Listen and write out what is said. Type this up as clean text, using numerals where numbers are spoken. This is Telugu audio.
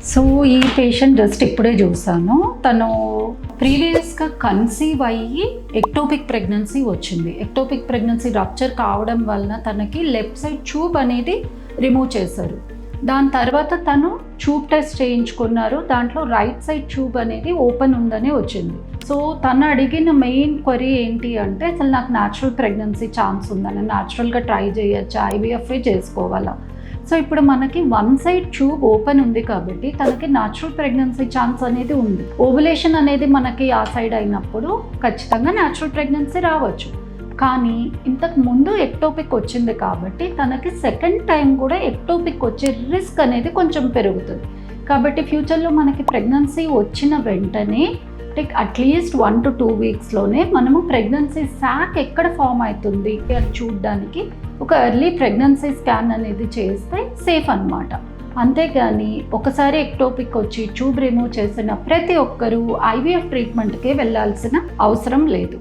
సో ఈ పేషెంట్ జస్ట్ ఇప్పుడే చూసాను. తను ప్రీవియస్గా కన్సీవ్ అయ్యి ఎక్టోపిక్ ప్రెగ్నెన్సీ వచ్చింది. ఎక్టోపిక్ ప్రెగ్నెన్సీ రప్చర్ కావడం వలన తనకి లెఫ్ట్ సైడ్ ట్యూబ్ అనేది రిమూవ్ చేశారు. దాని తర్వాత తను ట్యూబ్ టెస్ట్ చేయించుకున్నారు. దాంట్లో రైట్ సైడ్ ట్యూబ్ అనేది ఓపెన్ ఉందని వచ్చింది. సో తను అడిగిన మెయిన్ క్వరీ ఏంటి అంటే, అసలు నాకు న్యాచురల్ ప్రెగ్నెన్సీ ఛాన్స్ ఉందని, న్యాచురల్గా ట్రై చేయొచ్చా, ఐవీఎఫ్ఏ చేసుకోవాలా. సో ఇప్పుడు మనకి వన్ సైడ్ ట్యూబ్ ఓపెన్ ఉంది కాబట్టి తనకి న్యాచురల్ ప్రెగ్నెన్సీ ఛాన్స్ అనేది ఉంది. ఓవులేషన్ అనేది మనకి ఆ సైడ్ అయినప్పుడు ఖచ్చితంగా న్యాచురల్ ప్రెగ్నెన్సీ రావచ్చు. కానీ ఇంతకు ముందు ఎక్టోపిక్ వచ్చింది కాబట్టి తనకి సెకండ్ టైం కూడా ఎక్టోపిక్ వచ్చే రిస్క్ అనేది కొంచెం పెరుగుతుంది. కాబట్టి ఫ్యూచర్లో మనకి ప్రెగ్నెన్సీ వచ్చిన వెంటనే అట్లీస్ట్ 1 to 2 వీక్స్లోనే మనము ప్రెగ్నెన్సీ శాక్ ఎక్కడ ఫామ్ అవుతుంది అది చూడడానికి ఒక ఎర్లీ ప్రెగ్నెన్సీ స్కాన్ అనేది చేస్తే సేఫ్ అన్నమాట. అంతేగాని ఒకసారి ఎక్టోపిక్ వచ్చి ట్యూబ్ రిమూవ్ చేసిన ప్రతి ఒక్కరూ ఐవీఎఫ్ ట్రీట్మెంట్కే వెళ్ళాల్సిన అవసరం లేదు.